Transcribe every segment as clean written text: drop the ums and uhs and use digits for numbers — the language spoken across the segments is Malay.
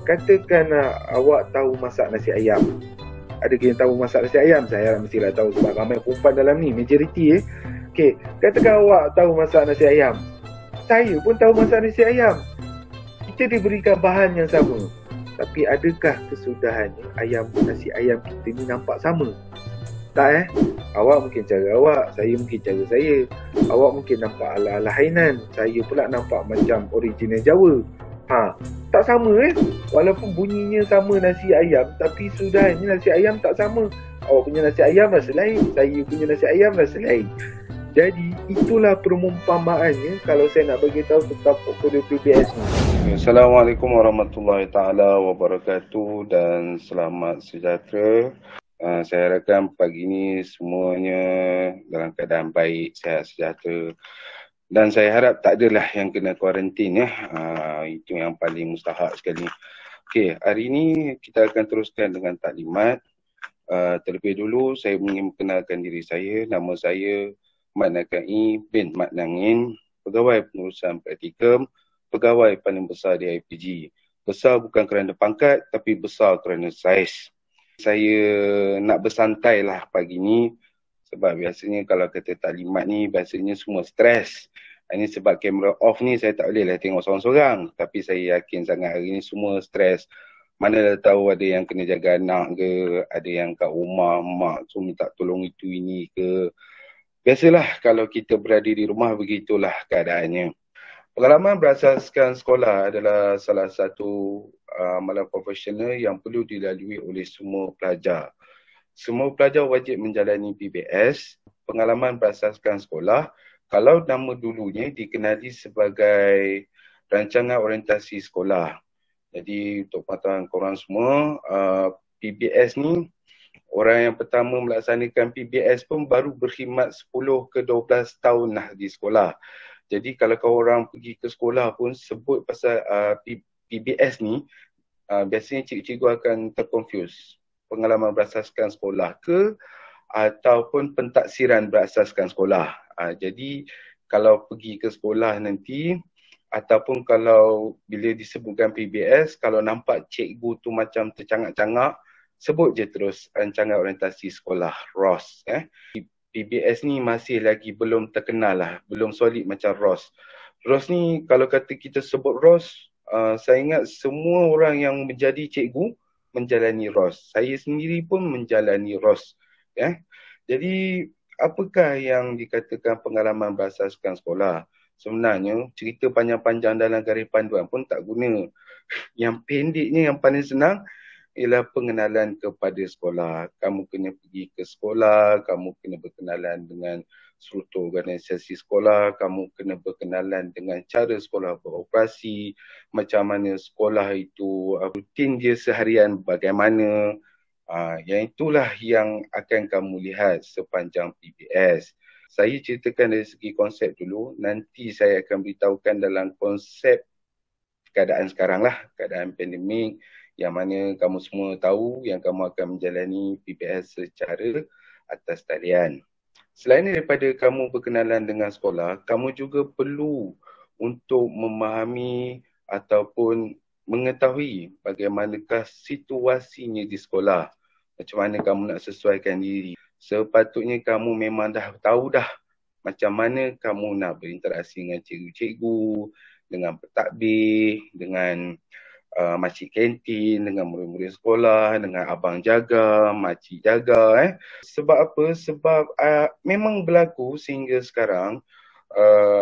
katakan awak tahu masak nasi ayam. Ada yang tahu masak nasi ayam? Saya mestilah tahu sebab ramai perempuan dalam ni, majoriti Okey, katakan awak tahu masak nasi ayam. Saya pun tahu masak nasi ayam. Kita diberikan bahan yang sama. Tapi adakah kesudahannya nasi ayam kita ni nampak sama? Tak Awak mungkin cara awak, saya mungkin cara saya. Awak mungkin nampak ala-ala Hainan, saya pula nampak macam original Jawa. Tak sama Walaupun bunyinya sama nasi ayam, tapi sudahannya nasi ayam tak sama. Awak punya nasi ayam rasa lain, saya punya nasi ayam rasa lain. Jadi itulah perumpamaannya kalau saya nak bagi tahu tentang portfolio PBS ni. Assalamualaikum warahmatullahi taala wabarakatuh dan selamat sejahtera. Saya harapkan pagi ini semuanya dalam keadaan baik, sihat sejahtera. Dan saya harap tak adalah yang kena kuarantin itu yang paling mustahak sekali. Okey, hari ini kita akan teruskan dengan taklimat. Terlebih dulu saya ingin memperkenalkan diri saya. Nama saya Mat Nakai bin Mat Nangin, pegawai pengurusan praktikum, pegawai paling besar di IPG. Besar bukan kerana pangkat, tapi besar kerana saiz. Saya nak bersantai lah pagi ni, sebab biasanya kalau kata taklimat ni, biasanya semua stres. Ini sebab kamera off ni, saya tak boleh lah tengok seorang-seorang. Tapi saya yakin sangat hari ni semua stres. Mana dah tahu ada yang kena jaga anak ke, ada yang kat rumah, mak tu minta tolong itu ini ke. Biasalah kalau kita berada di rumah, begitulah keadaannya. Pengalaman berasaskan sekolah adalah salah satu amalan profesional yang perlu dilalui oleh semua pelajar. Semua pelajar wajib menjalani PBS, pengalaman berasaskan sekolah, kalau nama dulunya dikenali sebagai rancangan orientasi sekolah. Jadi untuk pengetahuan korang semua, PBS ni, orang yang pertama melaksanakan PBS pun baru berkhidmat 10 ke 12 tahun lah di sekolah. Jadi kalau korang pergi ke sekolah pun sebut pasal PBS ni, biasanya cikgu-cikgu akan terkonfuse. Pengalaman berasaskan sekolah ke ataupun pentaksiran berasaskan sekolah. Jadi kalau pergi ke sekolah nanti ataupun kalau bila disebutkan PBS, kalau nampak cikgu tu macam tercangak-cangak, sebut je terus rancangan orientasi sekolah, ROS. PBS ni masih lagi belum terkenal lah, belum solid macam ROS. ROS ni kalau kata kita sebut ROS, saya ingat semua orang yang menjadi cikgu menjalani ROS. Saya sendiri pun menjalani ROS. Jadi apakah yang dikatakan pengalaman berasaskan sekolah? Sebenarnya cerita panjang-panjang dalam garis panduan pun tak guna. Yang pendeknya yang paling senang ialah pengenalan kepada sekolah. Kamu kena pergi ke sekolah, kamu kena berkenalan dengan struktur organisasi sekolah, kamu kena berkenalan dengan cara sekolah beroperasi, macam mana sekolah itu rutin dia seharian bagaimana. Yang itulah yang akan kamu lihat sepanjang PBS. Saya ceritakan dari segi konsep dulu, nanti saya akan beritahukan dalam konsep keadaan sekarang lah, keadaan pandemik, yang mana kamu semua tahu yang kamu akan menjalani PBS secara atas talian. Selain daripada kamu berkenalan dengan sekolah, kamu juga perlu untuk memahami ataupun mengetahui bagaimanakah situasinya di sekolah. Macam mana kamu nak sesuaikan diri. Sepatutnya kamu memang dah tahu dah macam mana kamu nak berinteraksi dengan cikgu-cikgu, dengan pentadbir, dengan makcik kantin, dengan murid-murid sekolah, dengan abang jaga, makcik jaga. Sebab apa? Sebab memang berlaku sehingga sekarang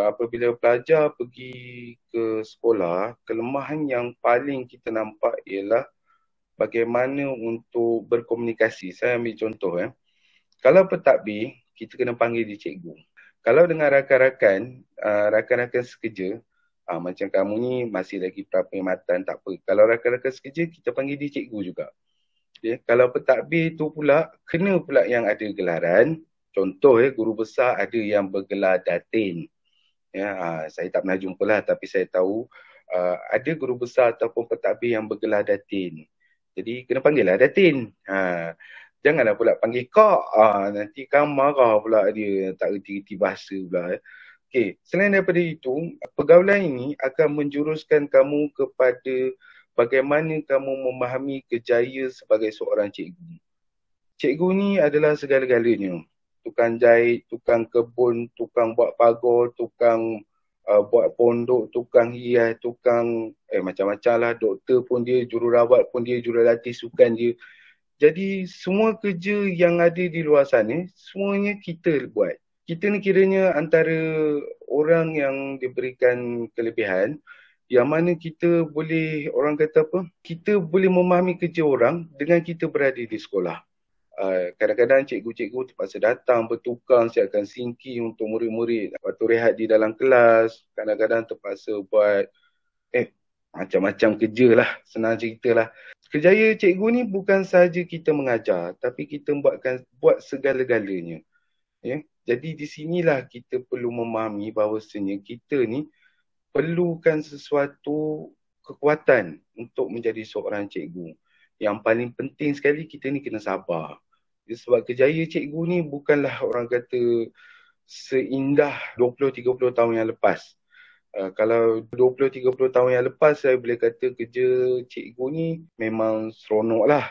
apabila pelajar pergi ke sekolah, kelemahan yang paling kita nampak ialah bagaimana untuk berkomunikasi. Saya ambil contoh. Kalau pentadbir, kita kena panggil dia cikgu. Kalau dengan rakan-rakan sekerja, macam kamu ni masih lagi praperkhidmatan, tak apa. Kalau rakan-rakan sekerja, kita panggil dia cikgu juga. Kalau pentadbir tu pula, kena pula yang ada gelaran. Contoh guru besar ada yang bergelar datin. Saya tak pernah jumpa lah, tapi saya tahu ada guru besar ataupun pentadbir yang bergelar datin. Jadi kena panggil lah datin. Janganlah pula panggil kak. Nanti kan marah pula dia, tak reti-reti bahasa pula. Okey, selain daripada itu, pergaulan ini akan menjuruskan kamu kepada bagaimana kamu memahami kejaya sebagai seorang cikgu. Cikgu ni adalah segala-galanya. Tukang jahit, tukang kebun, tukang buat pagar, tukang buat pondok, tukang hias, tukang macam-macam lah. Doktor pun dia, jururawat pun dia, jurulatih sukan dia. Jadi semua kerja yang ada di luar sana, semuanya kita buat. Kita ni kiranya antara orang yang diberikan kelebihan, yang mana kita boleh, orang kata apa, kita boleh memahami kerja orang dengan kita berada di sekolah. Kadang-kadang cikgu-cikgu terpaksa datang bertukang siapkan sinki untuk murid-murid, waktu rehat di dalam kelas, kadang-kadang terpaksa buat macam-macam kerja lah, senang cerita lah. Kerjaya cikgu ni bukan sahaja kita mengajar, tapi kita buat segala-galanya. Jadi di sinilah kita perlu memahami bahawasanya kita ni perlukan sesuatu kekuatan untuk menjadi seorang cikgu. Yang paling penting sekali, kita ni kena sabar. Sebab kerjaya cikgu ni bukanlah orang kata seindah 20-30 tahun yang lepas. Kalau 20-30 tahun yang lepas, saya boleh kata kerja cikgu ni memang seronok lah.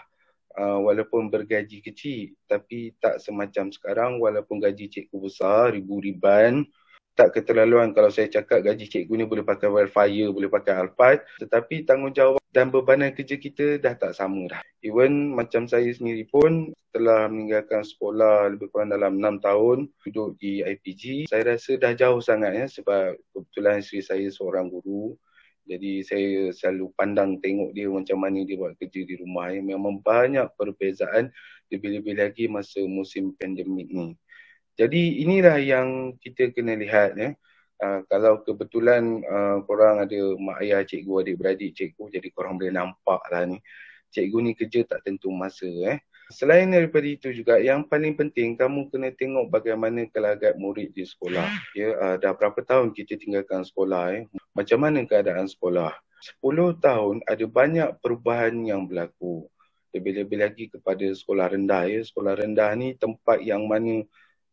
Walaupun bergaji kecil, tapi tak semacam sekarang. Walaupun gaji cikgu besar, ribu-riban, tak keterlaluan kalau saya cakap gaji cikgu ni boleh pakai Wildfire, boleh pakai Alphard, tetapi tanggungjawab dan bebanan kerja kita dah tak sama dah. Even macam saya sendiri pun telah meninggalkan sekolah lebih kurang dalam 6 tahun, duduk di IPG. Saya rasa dah jauh sangat sebab kebetulan isteri saya seorang guru. Jadi saya selalu pandang tengok dia macam mana dia buat kerja di rumah. Memang banyak perbezaan, lebih-lebih lagi masa musim pandemik ni. Jadi inilah yang kita kena lihat. Kalau kebetulan korang ada mak ayah cikgu, adik-beradik cikgu, jadi korang boleh nampak lah ni. Cikgu ni kerja tak tentu masa. Selain daripada itu juga, yang paling penting kamu kena tengok bagaimana kelagat murid di sekolah. Dah berapa tahun kita tinggalkan sekolah. Macam mana keadaan sekolah? 10 tahun ada banyak perubahan yang berlaku. Lebih-lebih lagi kepada sekolah rendah. Sekolah rendah ni tempat yang mana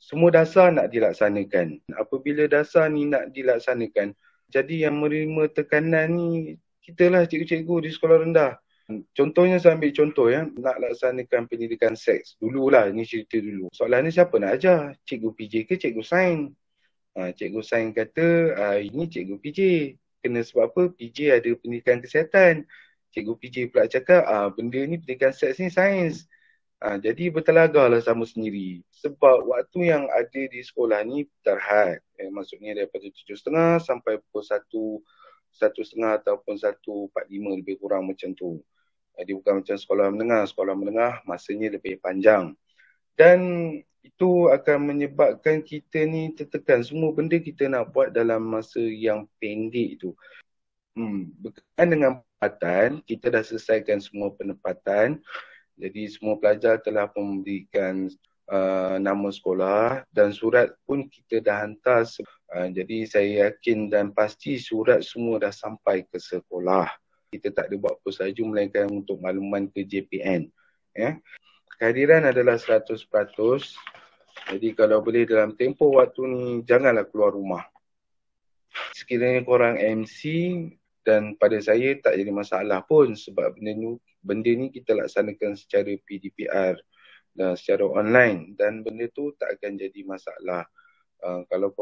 semua dasar nak dilaksanakan. Apabila dasar ni nak dilaksanakan, jadi yang menerima tekanan ni, kita lah cikgu-cikgu di sekolah rendah. Contohnya saya ambil contoh nak laksanakan pendidikan seks. Dululah, ni cerita dulu. Soalan ni siapa nak ajar? Cikgu PJ ke cikgu sains? Cikgu sains kata, ini cikgu PJ. Kena sebab apa? PJ ada pendidikan kesihatan. Cikgu PJ pula cakap, benda ni pendidikan seks ni sains. Jadi bertelagahlah sama sendiri. Sebab waktu yang ada di sekolah ni terhad. Maksudnya daripada 7.30 sampai pukul 1.30 ataupun 1.45 lebih kurang macam tu. Jadi bukan macam sekolah menengah. Sekolah menengah masanya lebih panjang. Dan itu akan menyebabkan kita ni tertekan. Semua benda kita nak buat dalam masa yang pendek tu. Berkaitan dengan penempatan, kita dah selesaikan semua penempatan. Jadi semua pelajar telah memberikan nama sekolah dan surat pun kita dah hantar. Jadi saya yakin dan pasti surat semua dah sampai ke sekolah. Kita tak ada buat apa sahaja melainkan untuk makluman ke JPN. Kehadiran adalah 100%. Jadi kalau boleh dalam tempoh waktu ni janganlah keluar rumah. Sekiranya korang MC dan pada saya tak jadi masalah pun sebab benda ni kita laksanakan secara PDPR dan secara online dan benda tu tak akan jadi masalah. Kalau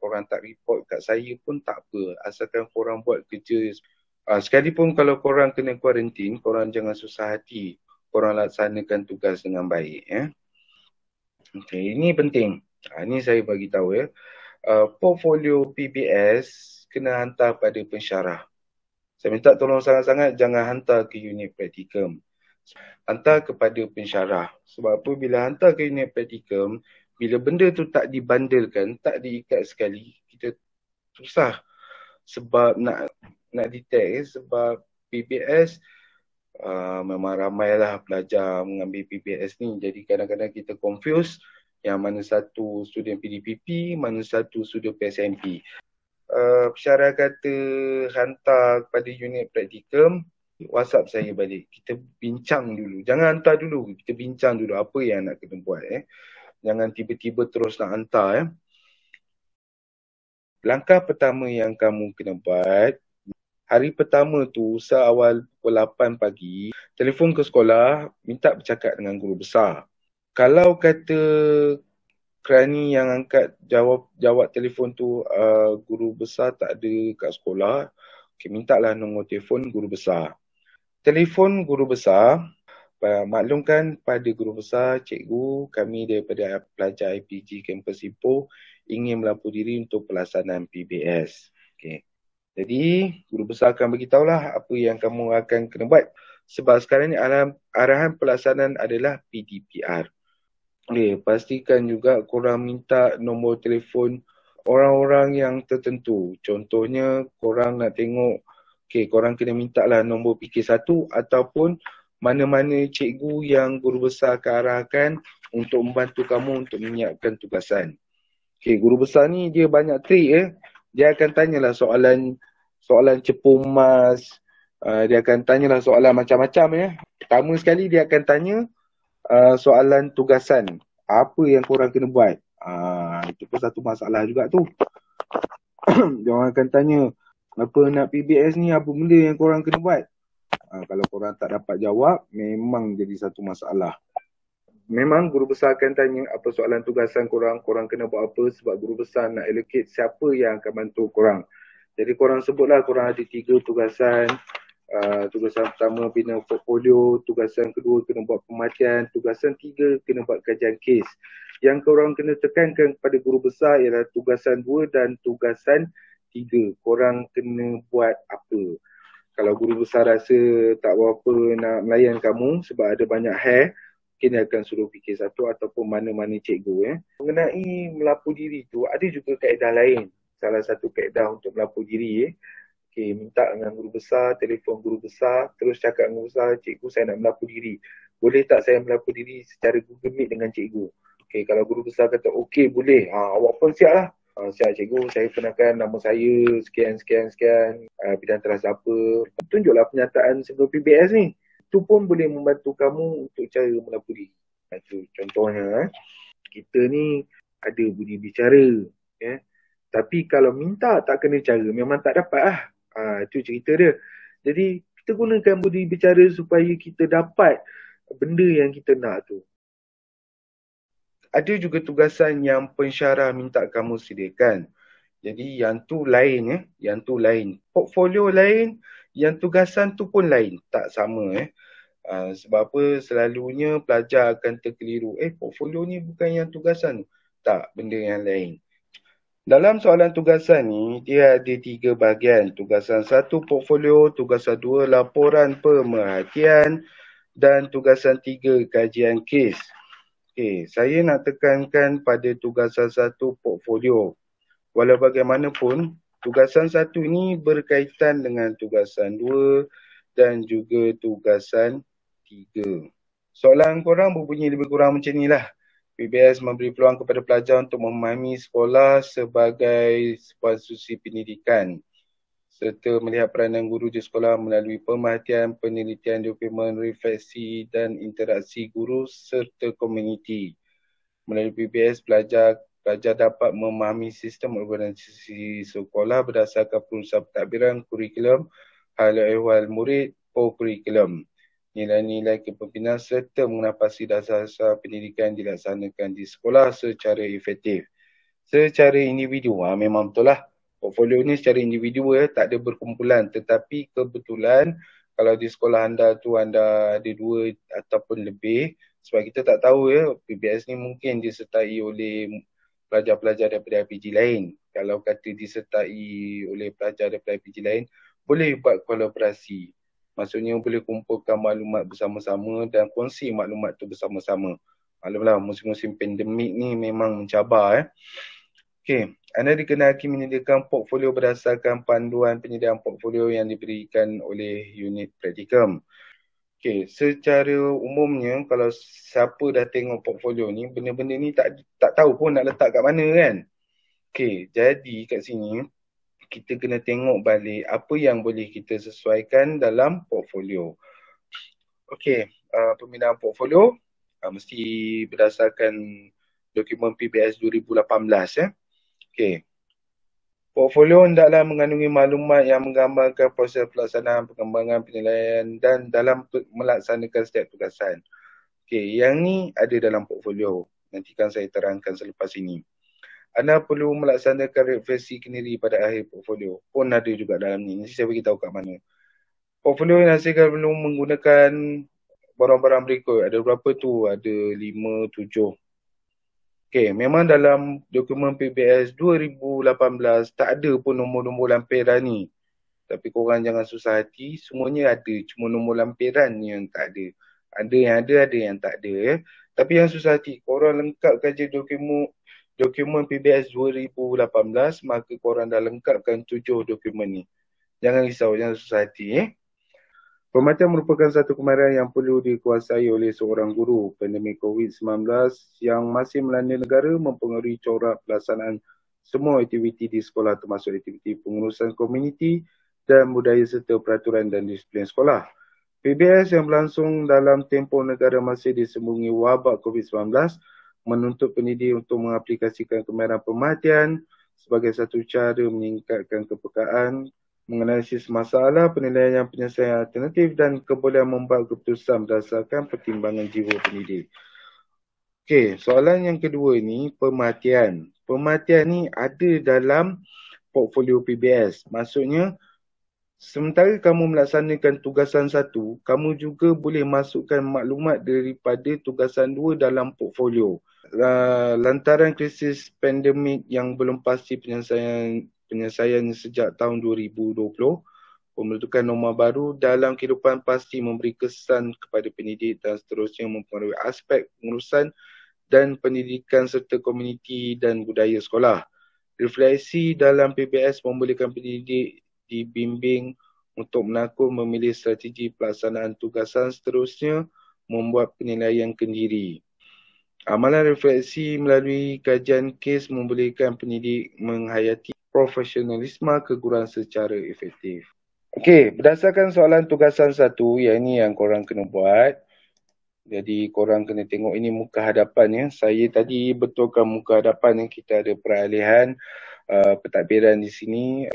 korang tak report kat saya pun tak apa, asalkan korang buat kerja. Sekalipun kalau korang kena kuarantin, korang jangan susah hati, korang laksanakan tugas dengan baik. Okay, ini penting. Ini saya bagi tahu portfolio PBS kena hantar pada pensyarah. Saya minta tolong sangat-sangat jangan hantar ke unit praktikum. Hantar kepada pensyarah. Sebab apa? Bila hantar ke unit praktikum, bila benda tu tak dibandilkan, tak diikat sekali, kita susah. Sebab nak detect sebab PBS memang ramailah pelajar mengambil PBS ni. Jadi kadang-kadang kita confuse yang mana satu student PDPP, mana satu student PSMP. Pensyarah kata hantar kepada unit praktikum, WhatsApp saya balik. Kita bincang dulu. Jangan hantar dulu. Kita bincang dulu apa yang nak kena buat. Jangan tiba-tiba terus nak hantar. Langkah pertama yang kamu kena buat, hari pertama tu, seawal pukul 8 pagi, telefon ke sekolah, minta bercakap dengan guru besar. Kalau kata kerani yang angkat jawab telefon tu guru besar tak ada kat sekolah, mintalah nombor telefon guru besar. Telefon guru besar, maklumkan pada guru besar, cikgu, kami daripada pelajar IPG Kampus Ipoh ingin melapor diri untuk pelaksanaan PBS. Okay. Jadi, guru besar akan beritahulah apa yang kamu akan kena buat. Sebab sekarang ni arahan pelaksanaan adalah PDPR. Okay, pastikan juga korang minta nombor telefon orang-orang yang tertentu. Contohnya, korang nak tengok, korang kena minta lah nombor PK1 ataupun mana-mana cikgu yang guru besar akan arahkan untuk membantu kamu untuk menyiapkan tugasan. Guru besar ni dia banyak trik . Dia akan tanyalah soalan cepu emas, dia akan tanyalah soalan macam-macam . Pertama sekali dia akan tanya soalan tugasan. Apa yang korang kena buat? Itu pun satu masalah juga tu. Dia orang akan tanya, apa nak PBS ni, apa benda yang korang kena buat? Kalau korang tak dapat jawab, memang jadi satu masalah. Memang guru besar akan tanya apa soalan tugasan korang kena buat apa, sebab guru besar nak allocate siapa yang akan bantu korang. Jadi korang sebutlah korang ada 3 tugasan. Tugasan pertama bina portfolio, tugasan kedua kena buat pemerhatian, tugasan 3 kena buat kajian kes. Yang korang kena tekankan kepada guru besar ialah tugasan 2 dan tugasan 3. Korang kena buat apa? Kalau guru besar rasa tak berapa nak melayan kamu sebab ada banyak hair, mungkin dia akan suruh PK1 ataupun mana-mana cikgu. Mengenai melapor diri tu, ada juga kaedah lain. Salah satu kaedah untuk melapor diri, minta dengan guru besar, telefon guru besar, terus cakap dengan guru besar, cikgu saya nak melapor diri. Boleh tak saya melapor diri secara Google Meet dengan cikgu? Kalau guru besar kata okey boleh, awak pun siap lah. Siap cikgu, saya kenalkan nama saya, sekian, bidang teras apa. Tunjuklah penyataan sebelum PBS ni. Itu pun boleh membantu kamu untuk cara melapor diri. Itu contohnya, kita ni ada budi bicara. Tapi kalau minta tak kena cara, memang tak dapat lah. Itu cerita dia. Jadi, kita gunakan budi bicara supaya kita dapat benda yang kita nak tu. Ada juga tugasan yang pensyarah minta kamu sediakan. Jadi, yang tu lain. Yang tu lain. Portfolio lain, yang tugasan tu pun lain. Tak sama. Sebab apa selalunya pelajar akan terkeliru. Portfolio ni bukan yang tugasan. Tak, benda yang lain. Dalam soalan tugasan ni, dia ada 3 bahagian. Tugasan 1, portfolio. Tugasan 2, laporan pemerhatian. Dan tugasan 3, kajian kes. Saya nak tekankan pada tugasan 1, portfolio. Walau bagaimanapun, tugasan 1 ni berkaitan dengan tugasan 2 dan juga tugasan 3. Soalan korang berbunyi lebih kurang macam ni lah. PBS memberi peluang kepada pelajar untuk memahami sekolah sebagai sebuah institusi pendidikan serta melihat peranan guru di sekolah melalui pemerhatian, penelitian, dokumen, refleksi dan interaksi guru serta komuniti. Melalui PBS, pelajar dapat memahami sistem organisasi sekolah berdasarkan perusahaan pentadbiran, kurikulum, hal ehwal murid, kurikulum, nilai-nilai kepimpinan serta mengenapasi dasar-dasar pendidikan dilaksanakan di sekolah secara efektif. Secara individu, memang betul lah. Portfolio ni secara individu tak ada berkumpulan. Tetapi kebetulan kalau di sekolah anda tu anda ada 2 ataupun lebih, sebab kita tak tahu PBS ni mungkin disertai oleh pelajar-pelajar daripada IPG lain. Kalau kata disertai oleh pelajar daripada IPG lain, boleh buat kolaborasi. Maksudnya boleh kumpulkan maklumat bersama-sama dan kongsi maklumat tu bersama-sama. Maklumlah musim-musim pandemik ni memang mencabar. Anda dikenali menyediakan portfolio berdasarkan panduan penyediaan portfolio yang diberikan oleh unit praktikum. Secara umumnya kalau siapa dah tengok portfolio ni, benda-benda ni tak tahu pun nak letak kat mana kan. Jadi kat sini kita kena tengok balik apa yang boleh kita sesuaikan dalam portfolio. Pembinaan portfolio mesti berdasarkan dokumen PBS 2018. Portfolio hendaklah mengandungi maklumat yang menggambarkan proses pelaksanaan, pengembangan, penilaian dan dalam melaksanakan setiap tugasan. Okey, yang ni ada dalam portfolio. Nanti kan saya terangkan selepas ini. Anda perlu melaksanakan refleksi kendiri pada akhir portfolio. Pun ada juga dalam ni. Nanti saya beritahu kat mana. Portfolio yang hasilkan perlu menggunakan barang-barang berikut. Ada berapa tu? Ada 5, 7. Okey, memang dalam dokumen PBS 2018 tak ada pun nombor-nombor lampiran ni. Tapi korang jangan susah hati, semuanya ada. Cuma nombor lampiran yang tak ada. Ada yang ada yang tak ada. Tapi yang susah hati, korang lengkapkan je dokumen PBS 2018, maka korang dah lengkapkan 7 dokumen ni. Jangan risau, jangan susah hati. Pematihan merupakan satu kemahiran yang perlu dikuasai oleh seorang guru. Pandemik COVID-19 yang masih melanda negara mempengaruhi corak pelaksanaan semua aktiviti di sekolah termasuk aktiviti pengurusan komuniti dan budaya serta peraturan dan disiplin sekolah. PBS yang berlangsung dalam tempoh negara masih disembunyi wabak COVID-19 menuntut pendidik untuk mengaplikasikan kemahiran pematihan sebagai satu cara meningkatkan kepekaan, menganalisis masalah, penilaian penyelesaian alternatif dan kebolehan membuat keputusan berdasarkan pertimbangan jiwa pendidik. Okey, soalan yang kedua ni, pematihan. Pematihan ni ada dalam portfolio PBS. Maksudnya, sementara kamu melaksanakan tugasan 1, kamu juga boleh masukkan maklumat daripada tugasan 2 dalam portfolio. Lantaran krisis pandemik yang belum pasti penyelesaian sejak tahun 2020, pembentukan norma baru dalam kehidupan pasti memberi kesan kepada pendidik dan seterusnya mempengaruhi aspek pengurusan dan pendidikan serta komuniti dan budaya sekolah. Refleksi dalam PBS membolehkan pendidik dibimbing untuk menakun memilih strategi pelaksanaan tugasan seterusnya, membuat penilaian kendiri. Amalan refleksi melalui kajian kes membolehkan pendidik menghayati profesionalisme keguruan secara efektif. Okey, berdasarkan soalan tugasan 1, yang ini yang korang kena buat. Jadi korang kena tengok ini muka hadapan ya. Saya tadi betulkan muka hadapan yang kita ada peralihan pentadbiran di sini.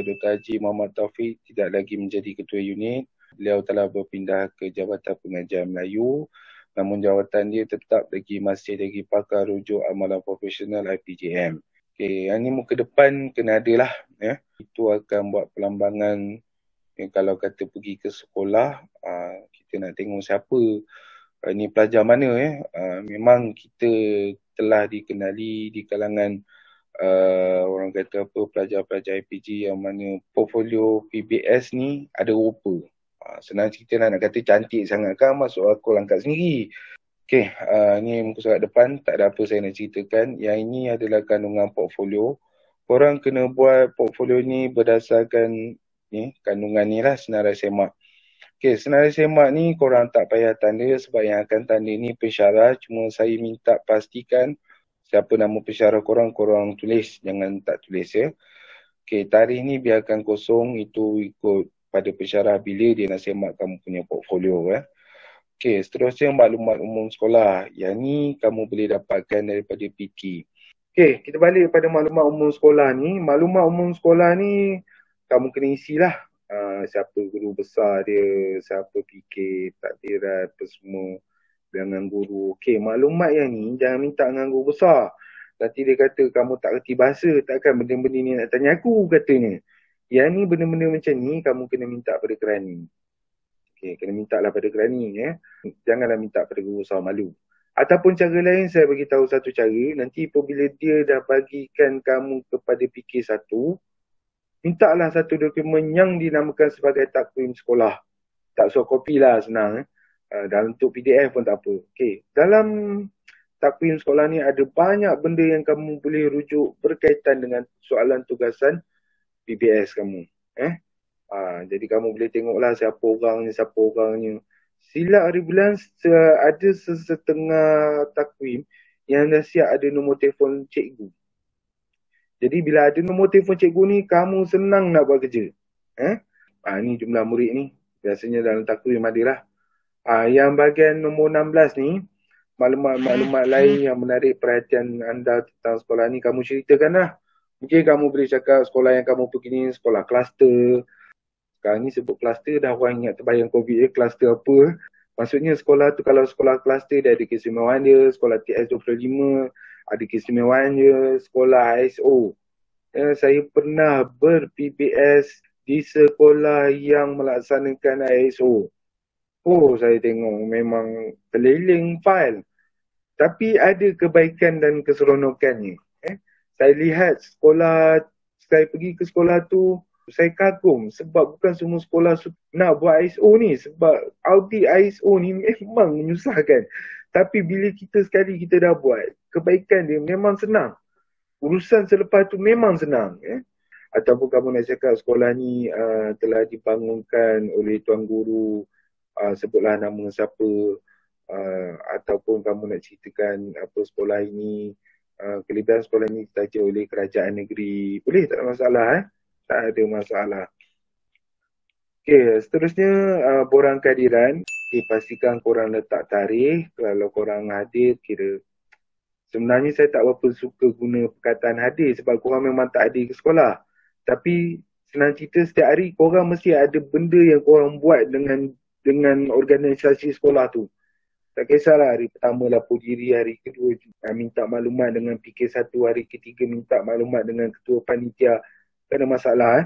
Dr. Haji Muhammad Taufik tidak lagi menjadi ketua unit. Beliau telah berpindah ke Jabatan Pengajian Melayu. Namun jawatan dia tetap masih lagi pakar rujuk amalan profesional IPJM. Okey, yang ni muka depan kena ada lah. Ya. Itu akan buat pelambangan. Kalau kata pergi ke sekolah, kita nak tengok siapa ni pelajar mana ya. Memang kita telah dikenali di kalangan orang kata apa, pelajar-pelajar IPG yang mana portfolio PBS ni ada rupa. Senang cerita nak kata cantik sangat kan, masuk aku angkat sendiri. Okey, ni muka surat depan, tak ada apa saya nak ceritakan. Yang ini adalah kandungan portfolio. Korang kena buat portfolio ni berdasarkan ni, kandungan ni lah, senarai semak. Okey, senarai semak ni korang tak payah tanda sebab yang akan tanda ni pensyarah. Cuma saya minta pastikan siapa nama pensyarah korang, korang tulis. Jangan tak tulis ya. Okey, tarikh ni biarkan kosong, itu ikut pada pensyarah bila dia nak semak kamu punya portfolio ya. Okey, seterusnya maklumat umum sekolah. Yang ni kamu boleh dapatkan daripada PK. Okey, kita balik pada maklumat umum sekolah ni. Maklumat umum sekolah ni kamu kena isilah. Siapa guru besar dia, siapa PK, takdiran, apa semua dengan guru. Okey, maklumat yang ni jangan minta dengan guru besar. Nanti dia kata kamu tak reti bahasa, takkan benda-benda ni nak tanya aku katanya. Yang ni benda-benda macam ni kamu kena minta pada kerani. Okey, kena minta lah pada kerani ya. Janganlah minta pada guru besar, malu. Ataupun cara lain saya bagi tahu satu cara, nanti apabila dia dah bagikan kamu kepada PK1, mintalah satu dokumen yang dinamakan sebagai takwim sekolah. Tak suruh kopi lah, senang. Dalam bentuk PDF pun tak apa. Okey, dalam takwim sekolah ni ada banyak benda yang kamu boleh rujuk berkaitan dengan soalan tugasan PBS kamu. Jadi kamu boleh tengoklah siapa orangnya. Silap hari bulan ada setengah takwim yang dah siap ada nombor telefon cikgu. Jadi bila ada nombor telefon cikgu ni, kamu senang nak buat kerja. Ni jumlah murid ni. Biasanya dalam takwim adalah. Yang bahagian nombor 16 ni, maklumat-maklumat lain yang menarik perhatian anda tentang sekolah ni, kamu ceritakan lah. Mungkin kamu boleh cakap sekolah yang kamu pergi ni sekolah kluster. Sekarang ni sebut kluster dah orang ingat terbayang COVID je, kluster apa. Maksudnya sekolah tu kalau sekolah kluster dia ada keistimewaan dia, sekolah TS25 ada keistimewaan dia, sekolah ISO. Saya pernah ber-PBS di sekolah yang melaksanakan ISO. Oh, saya tengok memang keliling file. Tapi ada kebaikan dan keseronokannya. Saya lihat sekolah, saya pergi ke sekolah tu, saya kagum sebab bukan semua sekolah nak buat ISO ni. Sebab audit ISO ni memang menyusahkan. Tapi bila kita sekali kita dah buat, kebaikan dia memang senang. Urusan selepas tu memang senang. Ataupun kamu nak cakap sekolah ni telah dibangunkan oleh tuan guru, sebutlah nama siapa, ataupun kamu nak ceritakan apa sekolah ini, kelebihan sekolah ini ditaja oleh kerajaan negeri, boleh, tak ada masalah. Tak ada masalah. Okey, seterusnya borang kehadiran. Okay, pastikan korang letak tarikh. Kalau korang hadir, kira sebenarnya saya tak berapa suka guna perkataan hadir sebab korang memang tak hadir ke sekolah. Tapi senang cerita, setiap hari korang mesti ada benda yang korang buat dengan organisasi sekolah tu. Tak kisahlah hari pertama lapor diri, hari kedua minta maklumat dengan PK1, hari ketiga minta maklumat dengan ketua panitia. Tak ada masalah.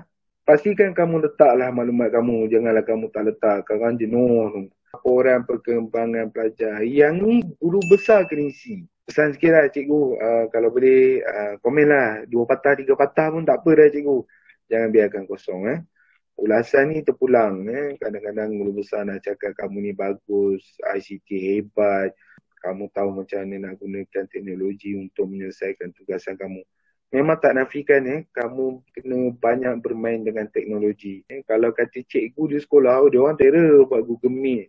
Pastikan kamu letaklah maklumat kamu. Janganlah kamu tak letak. Korang jenuh. Laporan perkembangan pelajar. Yang ni guru besar kena isi. Pesan sikit lah cikgu. Kalau boleh komen lah. 2 patah, 3 patah pun tak apa dah cikgu. Jangan biarkan kosong. Ulasan ni terpulang. Kadang-kadang guru besar nak cakap kamu ni bagus, ICT hebat, kamu tahu macam mana nak gunakan teknologi untuk menyelesaikan tugasan kamu. Memang tak nafikan kamu kena banyak bermain dengan teknologi. Kalau kata cikgu di sekolah, dia orang terror buat Google Meet,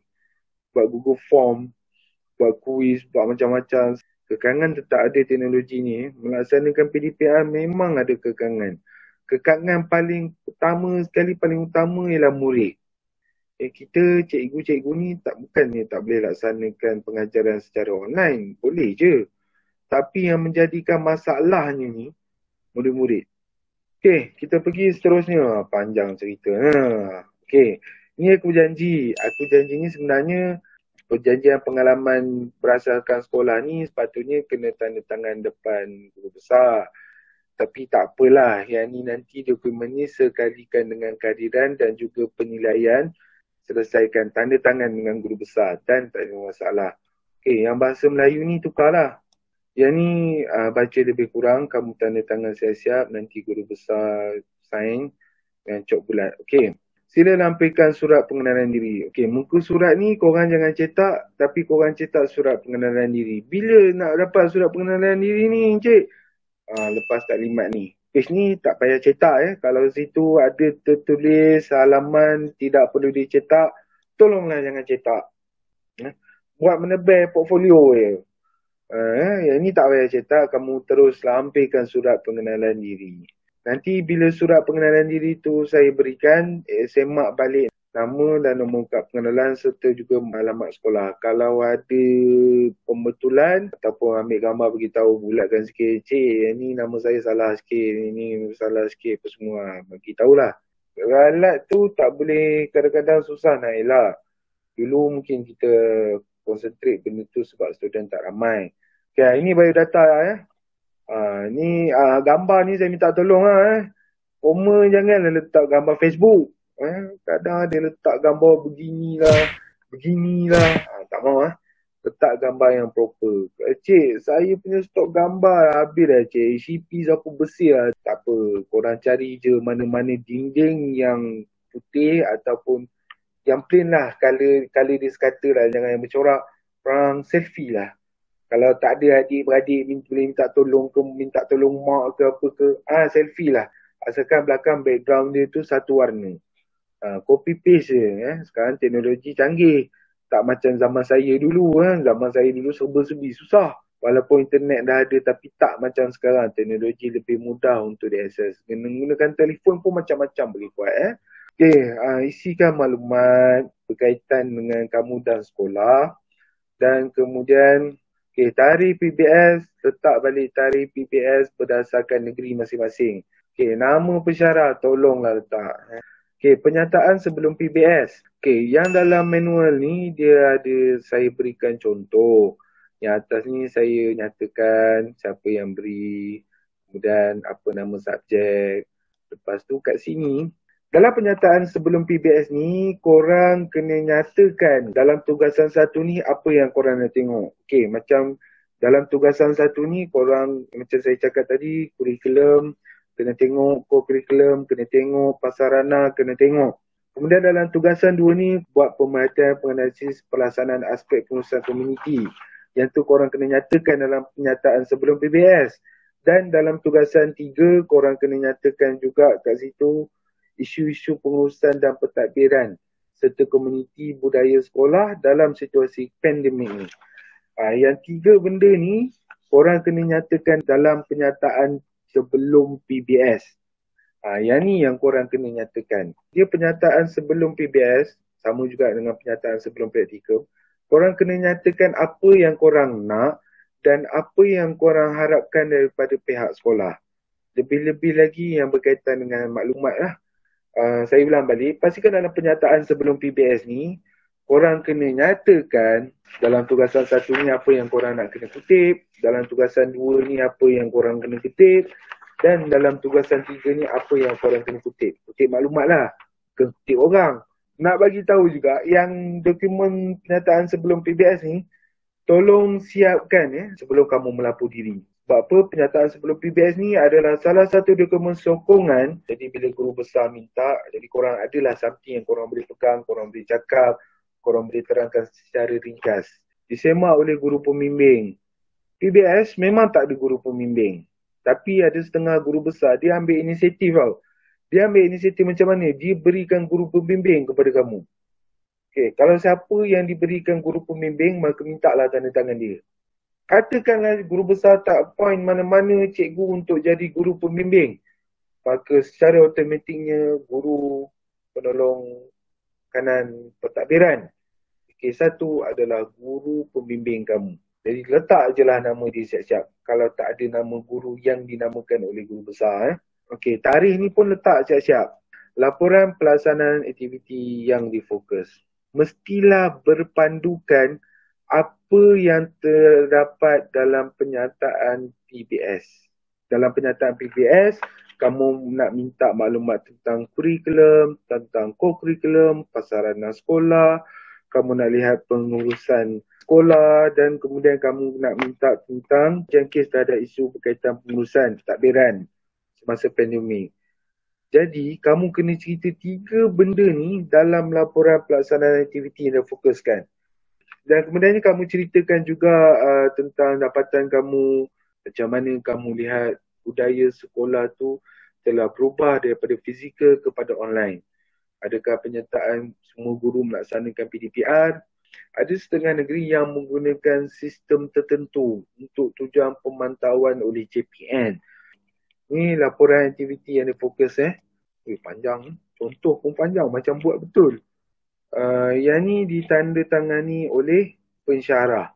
buat Google Form, buat quiz, buat macam-macam. Kekangan tetap ada teknologi ni. Melaksanakan PDPR memang ada kekangan. Kekangan paling utama sekali, paling utama ialah murid. Kita cikgu-cikgu ni bukannya tak boleh laksanakan pengajaran secara online. Boleh je. Tapi yang menjadikan masalahnya ni, murid-murid. Okey, kita pergi seterusnya. Panjang cerita. Okey, ni aku janji. Aku janji ni sebenarnya perjanjian pengalaman berasaskan sekolah ni sepatutnya kena tanda tangan depan guru besar. Tapi tak apalah, yang ni nanti dokumen ni sekalikan dengan kehadiran dan juga penilaian, selesaikan tanda tangan dengan guru besar dan tak ada masalah. Okey, yang bahasa Melayu ni tukarlah. Yang ni baca lebih kurang, kamu tanda tangan siap-siap, nanti guru besar sign dengan cok bulat. Okey, sila lampirkan surat pengenalan diri. Okey, muka surat ni korang jangan cetak, tapi korang cetak surat pengenalan diri. Bila nak dapat surat pengenalan diri ni, Encik? Lepas taklimat ni. Page ni tak payah cetak. Kalau situ ada tertulis halaman tidak perlu dicetak, tolonglah jangan cetak. Buat menebel portfolio je. Yang ni tak payah cetak, kamu terus lampirkan surat pengenalan diri. Nanti bila surat pengenalan diri tu saya berikan, semak balik nama dan nombor kad pengenalan serta juga alamat sekolah. Kalau ada pembetulan ataupun ambil gambar beritahu, bulatkan sikit, cik ni nama saya salah sikit, ni salah sikit apa semua, beritahulah. Ralat tu tak boleh, kadang-kadang susah nak elak. Dulu mungkin kita konsentrate benda tu sebab student tak ramai. Okay, ini biodata ni gambar ni saya minta tolong Koma janganlah letak gambar Facebook. Kadang ada letak gambar beginilah. Tak mau letak gambar yang proper. Cik, saya punya stok gambar habis dah cik. HCP siapa bersih lah. Tak apa, korang cari je mana-mana dinding yang putih ataupun yang plain lah. Color dia sekata lah, jangan yang bercorak. Korang selfie lah. Kalau tak ada adik-beradik boleh minta tolong mak ke apa ke, selfie lah. Asalkan belakang background dia tu satu warna. Copy paste je. Sekarang teknologi canggih. Tak macam zaman saya dulu. Zaman saya dulu serba-serbi susah. Walaupun internet dah ada tapi tak macam sekarang. Teknologi lebih mudah untuk diakses. Menggunakan telefon pun macam-macam boleh buat. Okey, isikan maklumat berkaitan dengan kamu dan sekolah. Dan kemudian Okey, tarikh PBS, letak balik tarikh PBS berdasarkan negeri masing-masing. Okey, nama pensyarah tolonglah letak. Okey, penyataan sebelum PBS. Okey, yang dalam manual ni dia ada, saya berikan contoh. Yang atas ni saya nyatakan siapa yang beri, kemudian apa nama subjek. Lepas tu kat sini, dalam penyataan sebelum PBS ni, korang kena nyatakan dalam tugasan satu ni apa yang korang nak tengok. Okey, macam dalam tugasan satu ni, korang macam saya cakap tadi, kurikulum, kena tengok co-curriculum, kena tengok pasarana, kena tengok. Kemudian dalam tugasan 2 ni, buat pemerhatian penganalisis pelaksanaan aspek pengurusan komuniti. Yang tu korang kena nyatakan dalam penyataan sebelum PBS. Dan dalam tugasan 3, korang kena nyatakan juga kat situ isu-isu pengurusan dan pentadbiran serta komuniti budaya sekolah dalam situasi pandemik ni. Yang 3 benda ni, korang kena nyatakan dalam penyataan sebelum PBS. Yang ni yang korang kena nyatakan. Dia penyataan sebelum PBS, sama juga dengan penyataan sebelum praktikum. Korang kena nyatakan apa yang korang nak dan apa yang korang harapkan daripada pihak sekolah. Lebih-lebih lagi yang berkaitan dengan maklumat lah. Saya ulang balik, pastikan dalam penyataan sebelum PBS ni, korang kena nyatakan dalam tugasan 1 ni apa yang korang nak kena kutip, dalam tugasan 2 ni apa yang korang kena kutip, dan dalam tugasan 3 ni apa yang korang kena kutip. Kutip maklumat lah, kutip orang. Nak bagi tahu juga yang dokumen penyataan sebelum PBS ni, tolong siapkan sebelum kamu melapor diri. Sebab apa, penyataan sebelum PBS ni adalah salah satu dokumen sokongan. Jadi bila guru besar minta, jadi korang adalah something yang korang boleh pegang, korang boleh cakap, korang boleh terangkan secara ringkas. Disemak oleh guru pembimbing. PBS memang tak ada guru pembimbing. Tapi ada setengah guru besar, dia ambil inisiatif tau. Dia ambil inisiatif macam mana? Dia berikan guru pembimbing kepada kamu. Okay, kalau siapa yang diberikan guru pembimbing, maka mintalah tanda tangan dia. Katakanlah guru besar tak appoint mana-mana cikgu untuk jadi guru pembimbing, maka secara automatiknya guru penolong kanan pentadbiran K1 adalah guru pembimbing kamu. Jadi letak je lah nama dia siap-siap. Kalau tak ada nama guru yang dinamakan oleh guru besar. Okey, tarikh ni pun letak siap-siap. Laporan pelaksanaan aktiviti yang difokus. Mestilah berpandukan apa yang terdapat dalam penyataan PBS. Dalam penyataan PBS, kamu nak minta maklumat tentang kurikulum, tentang co-curriculum, pasarana sekolah, kamu nak lihat pengurusan sekolah dan kemudian kamu nak minta tentang jangkis terhadap isu berkaitan pengurusan takbiran semasa pandemik. Jadi, kamu kena cerita 3 benda ni dalam laporan pelaksanaan aktiviti yang difokuskan. Dan kemudiannya kamu ceritakan juga tentang dapatan kamu, macam mana kamu lihat budaya sekolah tu telah berubah daripada fizikal kepada online. Adakah penyertaan semua guru melaksanakan PDPR? Ada setengah negeri yang menggunakan sistem tertentu untuk tujuan pemantauan oleh JPN. Ni laporan aktiviti yang difokus panjang. Contoh pun panjang, macam buat betul. Yang ni ditandatangani oleh pensyarah.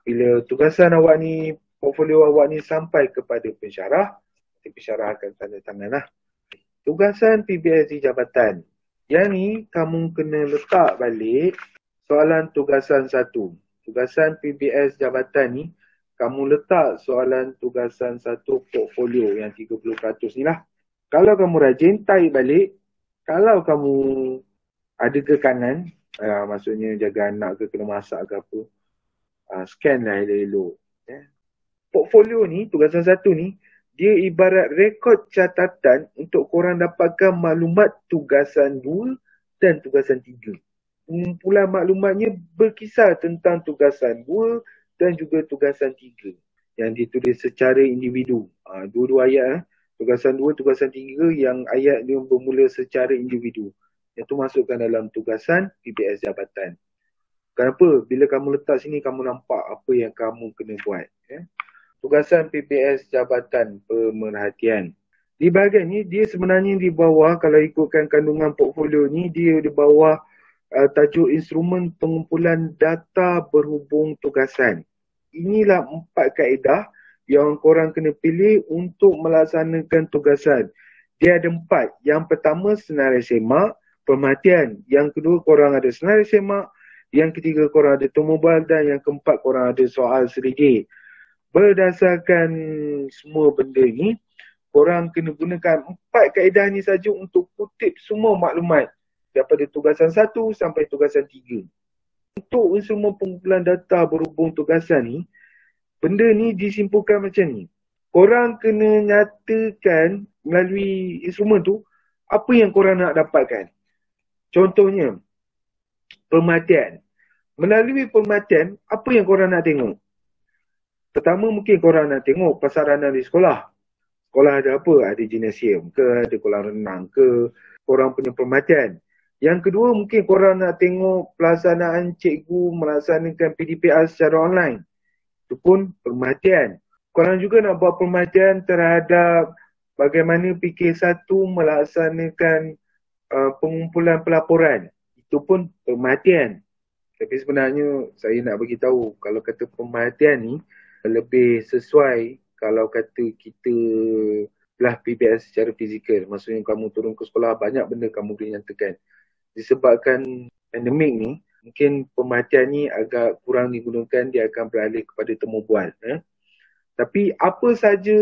Bila tugasan awak ni, portfolio awak ni sampai kepada pensyarah, pensyarah akan tanda tangan lah. Tugasan PBS di jabatan. Yang ni kamu kena letak balik soalan tugasan 1. Tugasan PBS jabatan ni, kamu letak soalan tugasan 1 portfolio yang 30% ni lah. Kalau kamu rajin, tarik balik. Kalau kamu ada kekangan, maksudnya jaga anak ke, kena masak ke apa, scan lah elok-elok. Portfolio ni, tugasan 1 ni, dia ibarat rekod catatan untuk korang dapatkan maklumat tugasan 2 dan tugasan 3. Pengumpulan maklumatnya berkisar tentang tugasan 2 dan juga tugasan 3 yang ditulis secara individu. Dua-dua ayat. Tugasan 2, tugasan 3 yang ayat dia bermula secara individu. Yang tu masukkan dalam tugasan PBS jabatan. Kenapa? Bila kamu letak sini, kamu nampak apa yang kamu kena buat. Tugasan PBS jabatan pemerhatian. Di bahagian ni, dia sebenarnya di bawah, kalau ikutkan kandungan portfolio ni, dia di bawah tajuk instrumen pengumpulan data berhubung tugasan. inilah 4 kaedah yang korang kena pilih untuk melaksanakan tugasan. Dia ada 4. Yang pertama senarai semak, perhatian. Yang kedua korang ada senarai semak. Yang ketiga korang ada temu bal. Dan yang keempat korang ada soal selidik. Berdasarkan semua benda ni, korang kena gunakan 4 kaedah ni saja untuk kutip semua maklumat daripada tugasan 1 sampai tugasan 3. Untuk semua pengumpulan data berhubung tugasan ni, benda ni disimpulkan macam ni. Korang kena nyatakan melalui instrumen tu apa yang korang nak dapatkan. Contohnya, pemerhatian. Melalui pemerhatian, apa yang korang nak tengok? Pertama, mungkin korang nak tengok prasarana di sekolah. Sekolah ada apa? Ada gimnasium ke? Ada kolam renang ke? Korang punya pemerhatian. Yang kedua, mungkin korang nak tengok pelaksanaan cikgu melaksanakan PDPR secara online. Itu pun perhatian. Korang juga nak buat perhatian terhadap bagaimana PK1 melaksanakan pengumpulan pelaporan. Itu pun perhatian. Tapi sebenarnya saya nak bagi tahu kalau kata perhatian ni lebih sesuai kalau kata kita belah PBS secara fizikal. Maksudnya kamu turun ke sekolah, banyak benda kamu boleh nyatakan. Disebabkan pandemik ni, mungkin pemerhatian ni agak kurang digunakan, dia akan beralih kepada temu bual. Tapi apa saja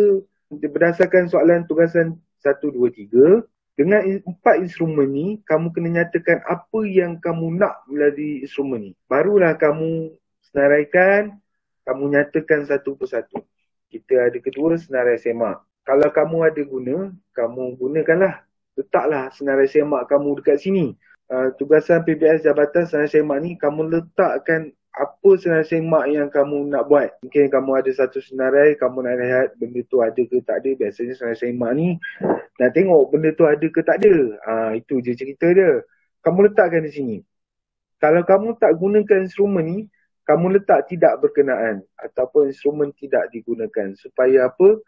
berdasarkan soalan tugasan 1, 2, 3, dengan 4 instrumen ni, kamu kena nyatakan apa yang kamu nak melalui instrumen ni. Barulah kamu senaraikan, kamu nyatakan satu persatu. Kita ada kedua, senarai semak. Kalau kamu ada guna, kamu gunakanlah. Letaklah senarai semak kamu dekat sini. Tugasan PBS Jabatan Senarai Semak ni, kamu letakkan apa senarai semak yang kamu nak buat. Mungkin kamu ada satu senarai, kamu nak lihat benda tu ada ke tak ada. Biasanya senarai semak ni, nak tengok benda tu ada ke tak ada. Itu je cerita dia. Kamu letakkan di sini. Kalau kamu tak gunakan instrumen ni, kamu letak tidak berkenaan ataupun instrumen tidak digunakan. Supaya apa?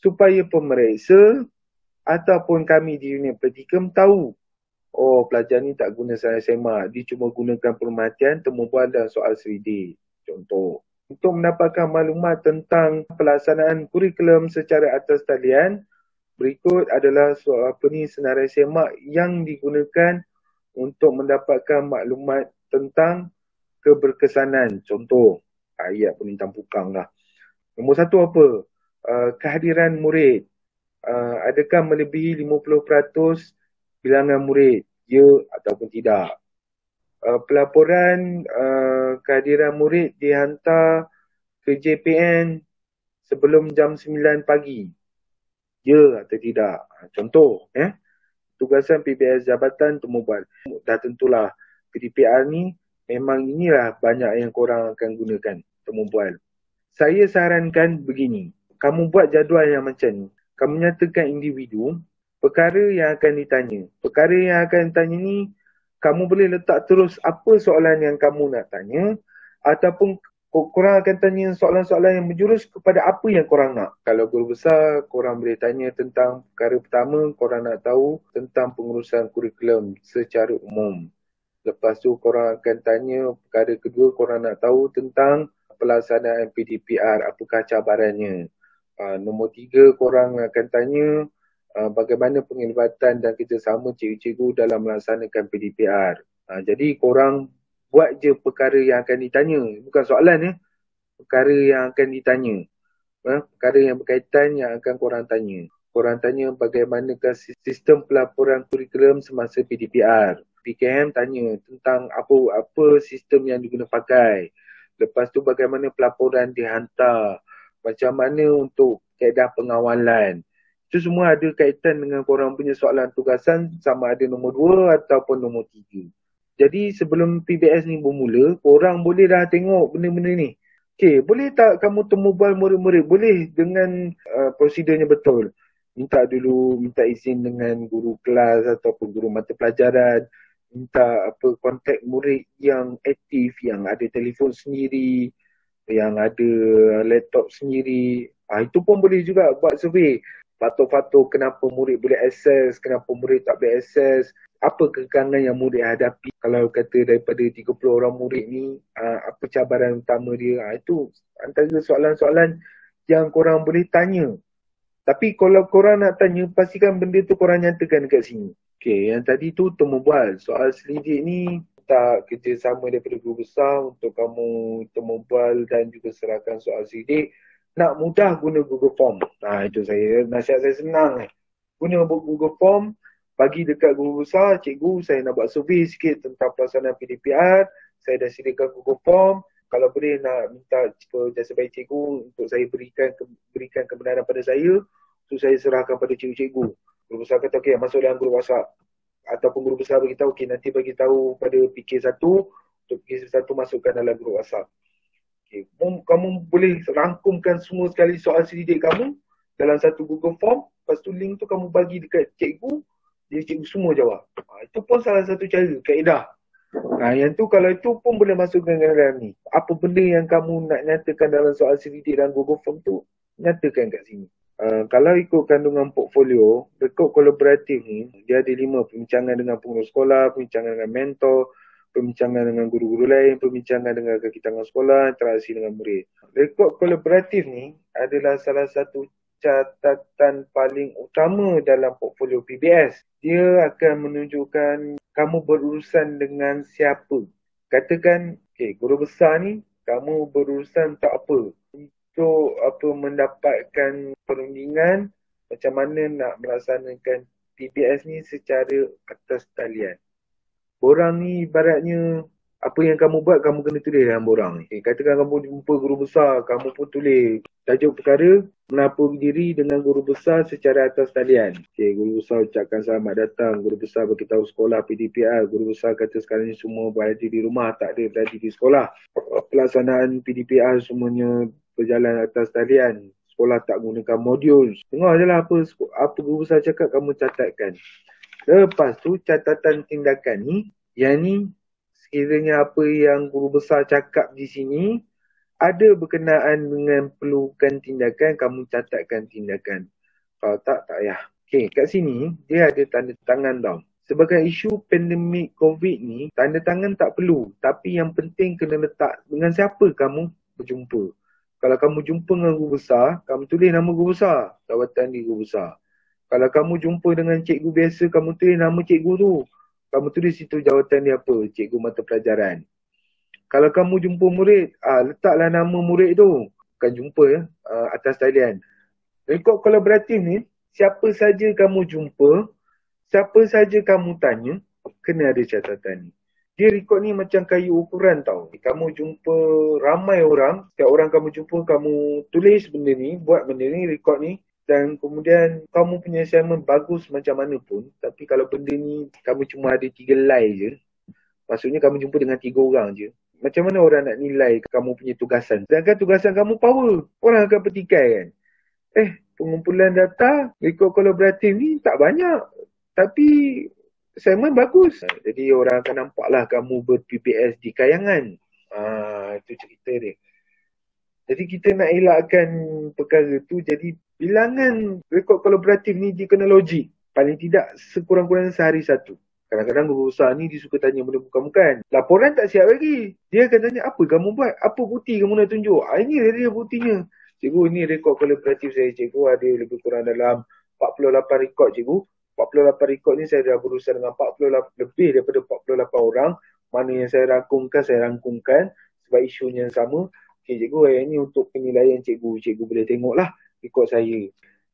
Supaya pemeriksa ataupun kami di unit praktikum tahu, oh, pelajar ni tak guna senarai semak. Dia cuma gunakan perhatian, temu bual dan soal selidik. Contoh. Untuk mendapatkan maklumat tentang pelaksanaan kurikulum secara atas talian, berikut adalah senarai semak yang digunakan untuk mendapatkan maklumat tentang keberkesanan. Contoh, ayat penintang pukang lah. Nombor 1 apa? Kehadiran murid. Adakah melebihi 50% bilangan murid, ya ataupun tidak. Pelaporan kehadiran murid dihantar ke JPN sebelum jam 9 pagi, ya atau tidak. Contoh, tugasan PBS Jabatan Temu Bual. Dah tentulah PDPR ni memang inilah banyak yang korang akan gunakan, temu bual. Saya sarankan begini, kamu buat jadual yang macam ni. Kamu nyatakan individu perkara yang akan ditanya. Perkara yang akan ditanya ni, kamu boleh letak terus apa soalan yang kamu nak tanya, ataupun korang akan tanya soalan-soalan yang menjurus kepada apa yang korang nak. Kalau guru besar, korang boleh tanya tentang perkara pertama, korang nak tahu tentang pengurusan kurikulum secara umum. Lepas tu korang akan tanya perkara kedua, korang nak tahu tentang pelaksanaan PDPR, apakah cabarannya. Nombor 3, korang akan tanya bagaimana penglibatan dan kerjasama cikgu-cikgu dalam melaksanakan PDPR. Jadi korang buat je perkara yang akan ditanya. Bukan soalan ya. Perkara yang akan ditanya. Perkara yang berkaitan yang akan korang tanya. Korang tanya bagaimanakah sistem pelaporan kurikulum semasa PDPR. PKM tanya tentang apa sistem yang diguna pakai. Lepas tu bagaimana pelaporan dihantar. Macam mana untuk kaedah pengawalan. Itu semua ada kaitan dengan korang punya soalan tugasan sama ada nombor 2 ataupun nombor 3. Jadi sebelum PBS ni bermula, korang boleh dah tengok benda-benda ni. Okay, boleh tak kamu temu bual murid-murid? Boleh dengan prosedurnya betul. Minta izin dengan guru kelas ataupun guru mata pelajaran. Minta kontak murid yang aktif, yang ada telefon sendiri, yang ada laptop sendiri. Itu pun boleh juga buat survey. faktor-faktor kenapa murid boleh akses, kenapa murid tak boleh akses, apa kekangan yang murid hadapi. Kalau kata daripada 30 orang murid ni, apa cabaran utama dia, itu antara soalan-soalan yang korang boleh tanya. Tapi kalau korang nak tanya, pastikan benda tu korang nyatakan dekat sini. Okay, yang tadi tu temu bual. Soal selidik ni, tak kerjasama daripada guru besar untuk kamu temu bual dan juga serahkan soal selidik. Nak mudah guna Google Form. Itu nasihat saya senang. Guna Google Form, bagi dekat guru besar, cikgu saya nak buat survey sikit tentang pelaksanaan PDPR. Saya dah sediakan Google Form. Kalau boleh nak minta jasa baik cikgu untuk saya berikan kebenaran pada saya, so saya serahkan pada cikgu-cikgu. Guru besar kata okey, masuk dalam grup WhatsApp. Ataupun guru besar beritahu okey, nanti bagi tahu pada PK1, untuk PK1 masukkan dalam grup WhatsApp. Okay. Kamu boleh rangkumkan semua sekali soal selidik kamu dalam satu Google Form, lepas tu link tu kamu bagi dekat cikgu, jadi cikgu semua jawab. Itu pun salah satu cara, kaedah. Yang tu kalau itu pun boleh masukkan dalam ni. Apa benda yang kamu nak nyatakan dalam soal selidik dalam Google Form tu, nyatakan kat sini. Kalau ikut kandungan portfolio, rekod kolaboratif ni, dia ada 5. Perbincangan dengan pengurus sekolah, perbincangan dengan mentor, perbincangan dengan guru-guru lain, perbincangan dengan kaki tangan sekolah, interaksi dengan murid. Rekod kolaboratif ni adalah salah satu catatan paling utama dalam portfolio PBS. Dia akan menunjukkan kamu berurusan dengan siapa. Katakan, guru besar ni, kamu berurusan tak apa. Untuk mendapatkan perundingan, macam mana nak melaksanakan PBS ni secara atas talian. Borang ni ibaratnya, apa yang kamu buat, kamu kena tulis dalam borang ni. Katakan kamu jumpa guru besar, kamu pun tulis tajuk perkara, menapa diri dengan guru besar secara atas talian. Guru besar ucapkan selamat datang, guru besar beritahu sekolah PDPR, guru besar kata sekarang ni semua berada di rumah, tak ada berada di sekolah. Pelaksanaan PDPR semuanya berjalan atas talian. Sekolah tak gunakan modul. Dengar je lah apa guru besar cakap, kamu catatkan. Lepas tu catatan tindakan ni, yang ni sekiranya apa yang guru besar cakap di sini ada berkenaan dengan perlukan tindakan, kamu catatkan tindakan. Kalau tak payah. Kat sini dia ada tanda tangan tau. Sebagai isu pandemik COVID ni, tanda tangan tak perlu. Tapi yang penting kena letak dengan siapa kamu berjumpa. Kalau kamu jumpa dengan guru besar, kamu tulis nama guru besar, jawatan di guru besar. Kalau kamu jumpa dengan cikgu biasa, kamu tulis nama cikgu tu. Kamu tulis situ jawatan dia apa, cikgu mata pelajaran. Kalau kamu jumpa murid, letaklah nama murid tu. Bukan jumpa atas talian. Rekod kolaboratif ni, siapa saja kamu jumpa, siapa saja kamu tanya, kena ada catatan ni. Dia rekod ni macam kayu ukuran tau. Kamu jumpa ramai orang, setiap orang kamu jumpa, kamu tulis benda ni, buat benda ni, rekod ni. Dan kemudian kamu punya assignment bagus macam mana pun, tapi kalau benda ni kamu cuma ada 3 line je, maksudnya kamu jumpa dengan 3 orang je, macam mana orang nak nilai kamu punya tugasan? Sedangkan tugasan kamu power, orang akan petikai kan. Pengumpulan data, rekod kolaboratif ni tak banyak, tapi assignment bagus. Jadi orang akan nampaklah kamu ber-PPS di kayangan. Itu cerita dia. Jadi kita nak elakkan perkara tu, jadi bilangan rekod kolaboratif ni dia kena logik. Paling tidak sekurang-kurangnya sehari satu. Kadang-kadang guru besar ni dia suka tanya benda bukan-bukan. Laporan tak siap lagi. Dia akan tanya, apa kamu buat? Apa bukti kamu nak tunjuk? Ini dia buktinya. Cikgu, ini rekod kolaboratif saya. Cikgu ada lebih kurang dalam 48 rekod cikgu. 48 rekod ni saya dah berurusan dengan 48, lebih daripada 48 orang. Mana yang saya rangkumkan sebab isunya sama. Cikgu, yang ni untuk penilaian cikgu. Cikgu boleh tengoklah rekod saya.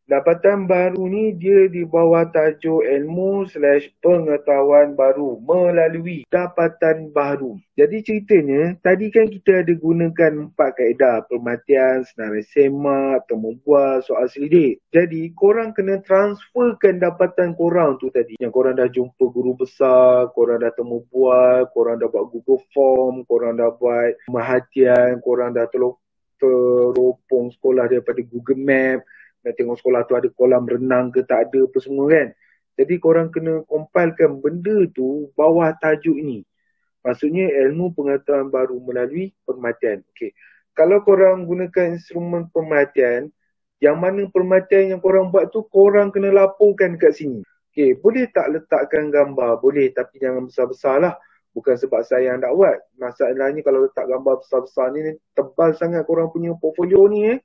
Dapatan baru ni dia di bawah tajuk ilmu/pengetahuan baru melalui dapatan baru. Jadi ceritanya, tadi kan kita ada gunakan 4 kaedah. Permatian, senarai semak, temu bual, soal selidik. Jadi korang kena transferkan dapatan korang tu tadi. Yang korang dah jumpa guru besar, korang dah temu bual, korang dah buat Google Form, korang dah buat perhatian, korang dah teropong sekolah daripada Google Map. Nak tengok sekolah tu ada kolam renang ke tak ada apa semua kan. Jadi korang kena compilekan benda tu bawah tajuk ni. Maksudnya ilmu pengetahuan baru melalui permatian. Kalau korang gunakan instrumen permatian, Yang mana permatian yang korang buat tu, korang kena laporkan kat sini. Okay, boleh tak letakkan gambar? Boleh, tapi jangan besar-besar lah. Bukan sebab saya yang nak buat. Masalahnya kalau letak gambar besar-besar ni, tebal sangat korang punya portfolio ni.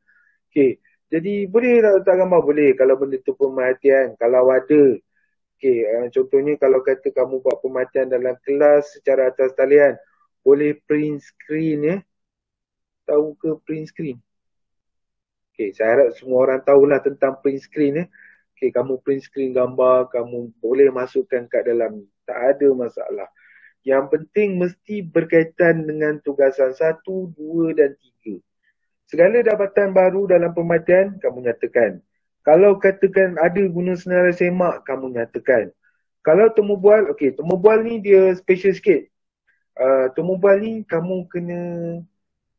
Okay, jadi boleh tak letak gambar? Boleh, kalau benda tu pemerhatian. Kalau ada. Okay, contohnya kalau kata kamu buat pemerhatian dalam kelas secara atas talian, boleh print screen ya. Tahu ke print screen? Okay, saya harap semua orang tahulah tentang print screen ya. Okay, kamu print screen gambar, kamu boleh masukkan kat dalam. Tak ada masalah. Yang penting mesti berkaitan dengan tugasan 1, 2 dan 3. Segala dapatan baru dalam pemerhatian, kamu nyatakan. Kalau katakan ada guna senarai semak, kamu nyatakan. Kalau temu bual, okey, temu bual ni dia special sikit. Temu bual ni kamu kena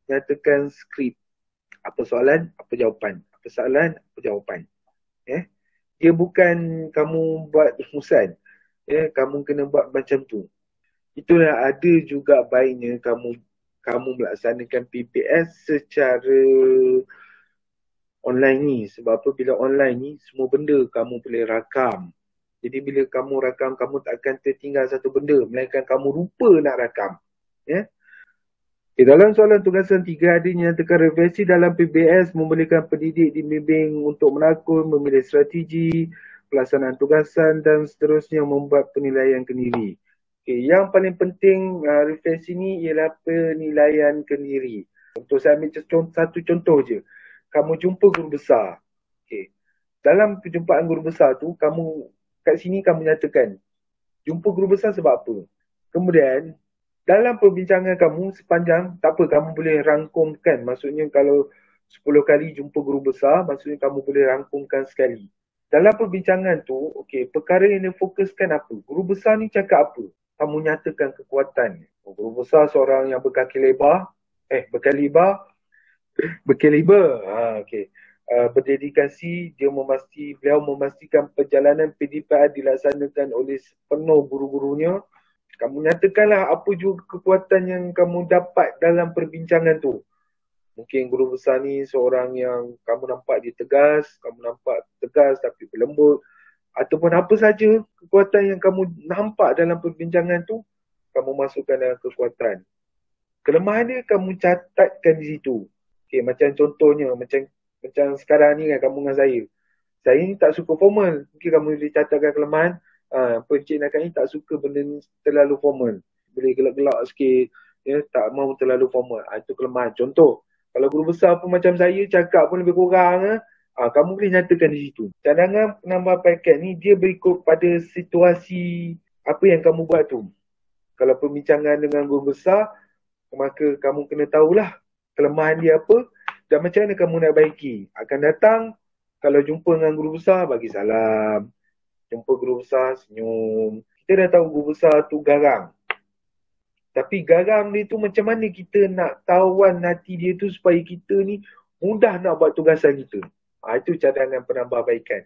nyatakan skrip. Apa soalan, apa jawapan. Apa soalan, apa jawapan. Dia bukan kamu buat rumusan. Kamu kena buat macam tu. Itulah ada juga baiknya kamu melaksanakan PPS secara online ni. Sebab apa, bila online ni semua benda kamu boleh rakam. Jadi bila kamu rakam, kamu tak akan tertinggal satu benda, melainkan kamu lupa nak rakam. Dalam soalan tugasan 3 ada nyatakan refleksi dalam PBS membolehkan pendidik dibimbing untuk menakul, memilih strategi, pelaksanaan tugasan dan seterusnya membuat penilaian kendiri. Yang paling penting refleksi ni ialah penilaian kendiri. Untuk saya ambil satu contoh je. Kamu jumpa guru besar. Dalam perjumpaan guru besar tu, kat sini kamu nyatakan jumpa guru besar sebab apa. Kemudian dalam perbincangan kamu sepanjang, tak apa, kamu boleh rangkumkan. Maksudnya kalau 10 kali jumpa guru besar, maksudnya kamu boleh rangkumkan sekali. Dalam perbincangan tu, perkara yang difokuskan apa? Guru besar ni cakap apa? Kamu nyatakan kekuatan. Guru besar seorang yang berkaliber. Berdedikasi, beliau memastikan perjalanan PDPR dilaksanakan oleh sepenuh guru-gurunya. Kamu nyatakanlah apa juga kekuatan yang kamu dapat dalam perbincangan tu. Mungkin guru besar ni seorang yang kamu nampak dia tegas, kamu nampak tegas tapi berlembut. Ataupun apa saja kekuatan yang kamu nampak dalam perbincangan tu, kamu masukkan dalam kekuatan. Kelemahan dia kamu catatkan di situ. Macam contohnya, macam sekarang ni kan kamu dengan saya. Saya ni tak suka formal. Mungkin kamu boleh catatkan kelemahan. Encik Nakal ni tak suka benda ni terlalu formal. Boleh gelak-gelak sikit, tak mahu terlalu formal. Itu kelemahan. Contoh, kalau guru besar pun macam saya cakap pun lebih kurang, kamu boleh nyatakan di situ. Cadangan penambah paket ni dia berikut pada situasi apa yang kamu buat tu. Kalau perbincangan dengan guru besar, maka kamu kena tahulah kelemahan dia apa dan macam mana kamu nak baiki. Akan datang, kalau jumpa dengan guru besar, bagi salam. Jumpa guru besar, senyum. Kita dah tahu guru besar tu garang. Tapi garang dia tu macam mana kita nak tawan hati dia tu supaya kita ni mudah nak buat tugasan kita. Itu cadangan penambahbaikan.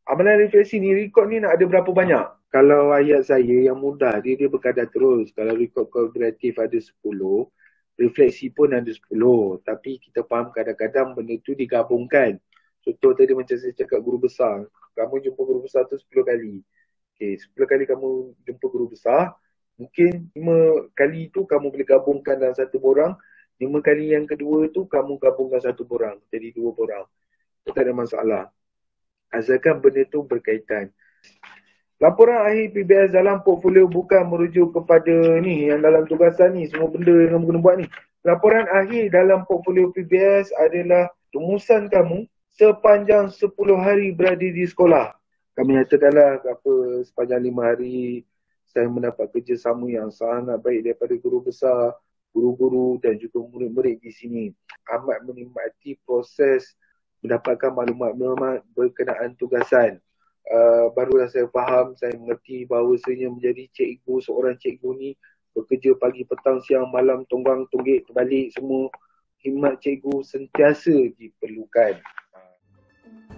Amalan refleksi ni, rekod ni nak ada berapa banyak? Kalau ayat saya yang mudah, dia berkadar terus. Kalau rekod kolaboratif ada 10, refleksi pun ada 10. Tapi kita faham kadang-kadang benda tu digabungkan. Contoh tadi macam saya cakap guru besar. Kamu jumpa guru besar tu 10 kali. 10 kali kamu jumpa guru besar. Mungkin 5 kali tu kamu boleh gabungkan dalam satu borang. 5 kali yang kedua tu kamu gabungkan satu borang. Jadi 2 borang. Tak ada masalah. Asalkan benda tu berkaitan. Laporan akhir PBS dalam portfolio bukan merujuk kepada ni yang dalam tugasan ni. Semua benda yang kamu kena buat ni. Laporan akhir dalam portfolio PBS adalah rumusan kamu sepanjang 10 hari berada di sekolah. Kami nyatakanlah sepanjang 5 hari saya mendapat kerjasama yang sangat baik daripada guru besar, guru-guru dan juga murid-murid di sini. Amat menikmati proses mendapatkan maklumat-maklumat berkenaan tugasan. Barulah saya faham, saya mengerti bahawasanya menjadi cikgu, seorang cikgu ni bekerja pagi, petang, siang, malam, tunggang, tunggik, terbalik semua. Khidmat cikgu sentiasa diperlukan.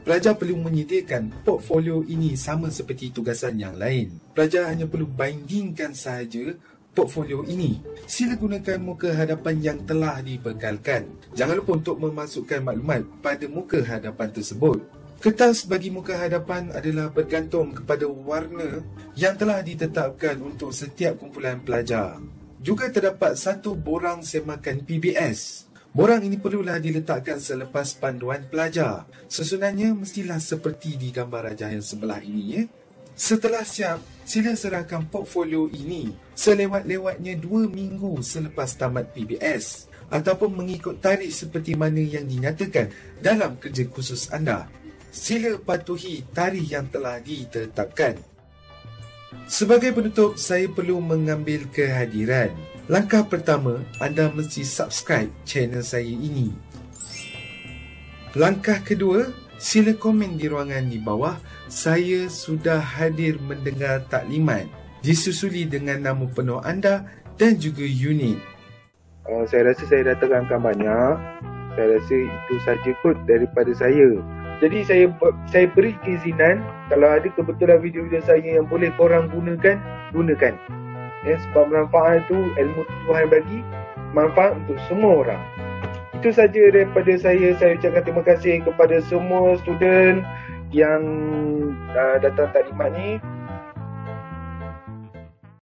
Pelajar perlu menyediakan portfolio ini sama seperti tugasan yang lain. Pelajar hanya perlu bandingkan sahaja portfolio ini. Sila gunakan muka hadapan yang telah dibekalkan. Jangan lupa untuk memasukkan maklumat pada muka hadapan tersebut. Kertas bagi muka hadapan adalah bergantung kepada warna yang telah ditetapkan untuk setiap kumpulan pelajar. Juga terdapat satu borang semakan PBS. Borang ini perlulah diletakkan selepas panduan pelajar. Susunannya mestilah seperti di gambar rajah yang sebelah ini ya. Setelah siap, sila serahkan portfolio ini selewat-lewatnya 2 minggu selepas tamat PBS ataupun mengikut tarikh seperti mana yang dinyatakan dalam kerja khusus anda. Sila patuhi tarikh yang telah ditetapkan. Sebagai penutup, saya perlu mengambil kehadiran. Langkah pertama, anda mesti subscribe channel saya ini. Langkah kedua, sila komen di ruangan di bawah. Saya sudah hadir mendengar taklimat, disusuli dengan nama penuh anda dan juga unit. Saya rasa saya dah terangkan banyak. Saya rasa itu saja kot daripada saya. Jadi saya beri keizinan kalau ada kebetulan video-video saya yang boleh korang gunakan. Ya, sebab manfaat itu ilmu Tuhan bagi manfaat untuk semua orang. Itu saja daripada saya. Saya ucapkan terima kasih kepada semua student yang datang taklimat ni.